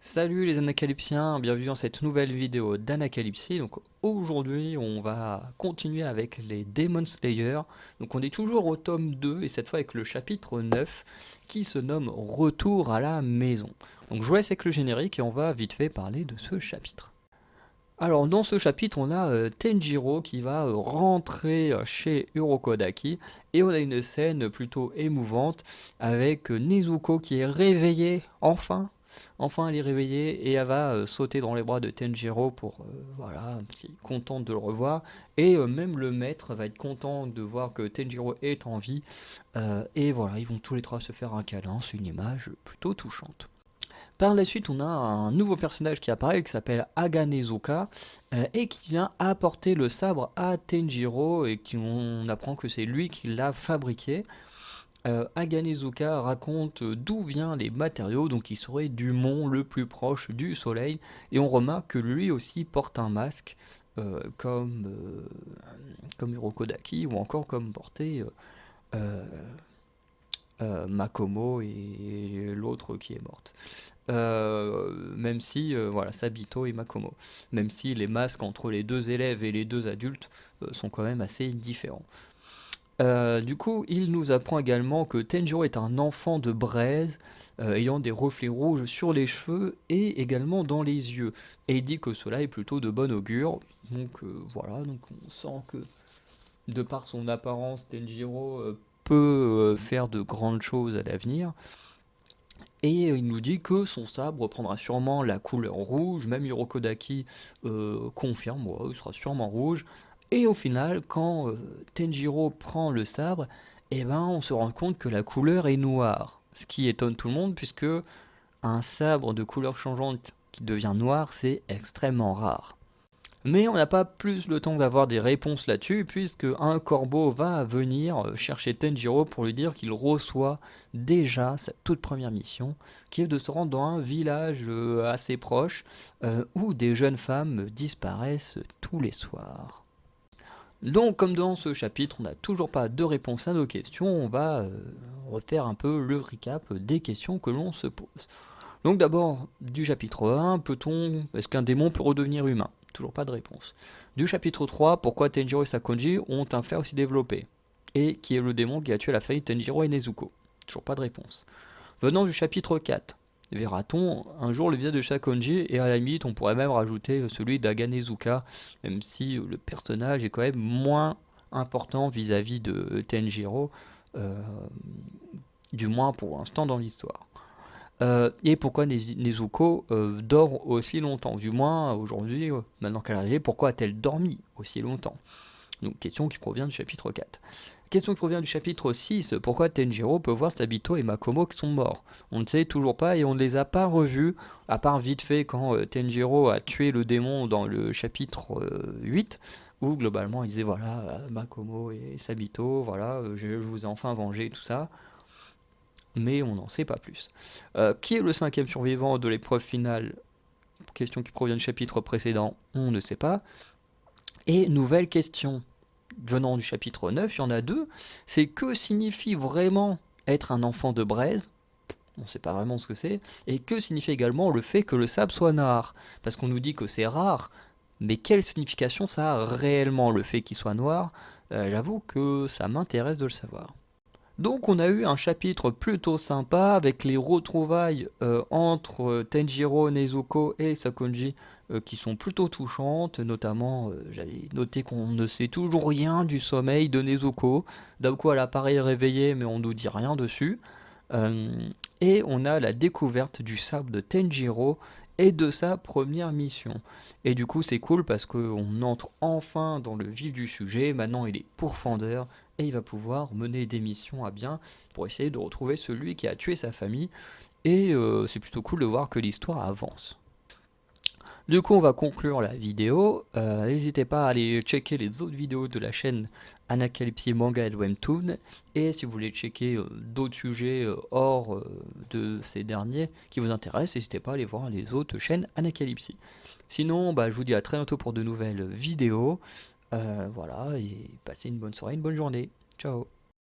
Salut les Anacalypsiens, bienvenue dans cette nouvelle vidéo d'Anacalypsie. Donc aujourd'hui on va continuer avec les Demon Slayer. Donc on est toujours au tome 2 et cette fois avec le chapitre 9 qui se nomme Retour à la maison. Donc je vous laisse avec le générique et on va vite fait parler de ce chapitre. Alors dans ce chapitre on a Tenjiro qui va rentrer chez Urokodaki et on a une scène plutôt émouvante avec Nezuko qui est réveillée enfin. Enfin elle est réveillée et elle va sauter dans les bras de Tenjiro pour voilà, qui est contente de le revoir et même le maître va être content de voir que Tenjiro est en vie et voilà ils vont tous les trois se faire un câlin, c'est une image plutôt touchante. Par la suite, on a un nouveau personnage qui apparaît qui s'appelle Aganezuka et qui vient apporter le sabre à Tenjiro et on apprend que c'est lui qui l'a fabriqué. Aganezuka raconte d'où viennent les matériaux, donc il serait du mont le plus proche du soleil, et on remarque que lui aussi porte un masque comme Urokodaki ou encore comme portait euh, Makomo et l'autre qui est morte. Même si, voilà, Sabito et Makomo. Même si les masques entre les deux élèves et les deux adultes sont quand même assez différents. Du coup, il nous apprend également que Tenjiro est un enfant de braise, ayant des reflets rouges sur les cheveux et également dans les yeux. Et il dit que cela est plutôt de bon augure. Donc voilà, donc on sent que de par son apparence, Tenjiro peut faire de grandes choses à l'avenir. Et il nous dit que son sabre prendra sûrement la couleur rouge, même Urokodaki confirme, ouais, il sera sûrement rouge. Et au final, quand Tenjiro prend le sabre, eh ben, on se rend compte que la couleur est noire. Ce qui étonne tout le monde, puisque un sabre de couleur changeante qui devient noir, c'est extrêmement rare. Mais on n'a pas plus le temps d'avoir des réponses là-dessus, puisque un corbeau va venir chercher Tenjiro pour lui dire qu'il reçoit déjà sa toute première mission, qui est de se rendre dans un village assez proche, où des jeunes femmes disparaissent tous les soirs. Donc comme dans ce chapitre, on n'a toujours pas de réponse à nos questions, on va refaire un peu le recap des questions que l'on se pose. Donc d'abord, du chapitre 1, est-ce qu'un démon peut redevenir humain? Toujours pas de réponse. Du chapitre 3, pourquoi Tenjiro et Sakonji ont un flair aussi développé? Et qui est le démon qui a tué la famille Tenjiro et Nezuko? Toujours pas de réponse. Venant du chapitre 4, verra-t-on un jour le visage de Sakonji? Et à la limite, on pourrait même rajouter celui d'Aganezuka, même si le personnage est quand même moins important vis-à-vis de Tenjiro, euh, du moins pour l'instant dans l'histoire. Et pourquoi Nezuko dort aussi longtemps? Du moins, aujourd'hui, maintenant qu'elle est arrivée, pourquoi a-t-elle dormi aussi longtemps? Donc, question qui provient du chapitre 4. Question qui provient du chapitre 6, pourquoi Tenjiro peut voir Sabito et Makomo qui sont morts? On ne sait toujours pas et on ne les a pas revus, à part vite fait quand Tenjiro a tué le démon dans le chapitre 8, où globalement il disait voilà, Makomo et Sabito, voilà, je vous ai enfin vengé, tout ça. Mais on n'en sait pas plus. Qui est le cinquième survivant de l'épreuve finale? Question qui provient du chapitre précédent, on ne sait pas. Et nouvelle question venant du chapitre 9, il y en a deux. C'est que signifie vraiment être un enfant de braise? On ne sait pas vraiment ce que c'est. Et que signifie également le fait que le sable soit noir? Parce qu'on nous dit que c'est rare, mais quelle signification ça a réellement le fait qu'il soit noir? J'avoue que ça m'intéresse de le savoir. Donc on a eu un chapitre plutôt sympa avec les retrouvailles entre Tenjiro, Nezuko et Sakonji qui sont plutôt touchantes, notamment j'avais noté qu'on ne sait toujours rien du sommeil de Nezuko. D'un coup elle apparaît réveillée mais on ne nous dit rien dessus. Euh, et on a la découverte du sabre de Tenjiro et de sa première mission. Et du coup c'est cool parce qu'on entre enfin dans le vif du sujet, maintenant il est pourfendeur et il va pouvoir mener des missions à bien pour essayer de retrouver celui qui a tué sa famille. Et c'est plutôt cool de voir que l'histoire avance. Du coup, on va conclure la vidéo. N'hésitez pas à aller checker les autres vidéos de la chaîne Anacalypsie Manga et Webtoon. Et si vous voulez checker d'autres sujets hors de ces derniers qui vous intéressent, n'hésitez pas à aller voir les autres chaînes Anacalypsie. Sinon, je vous dis à très bientôt pour de nouvelles vidéos. Voilà, et passez une bonne soirée, une bonne journée. Ciao.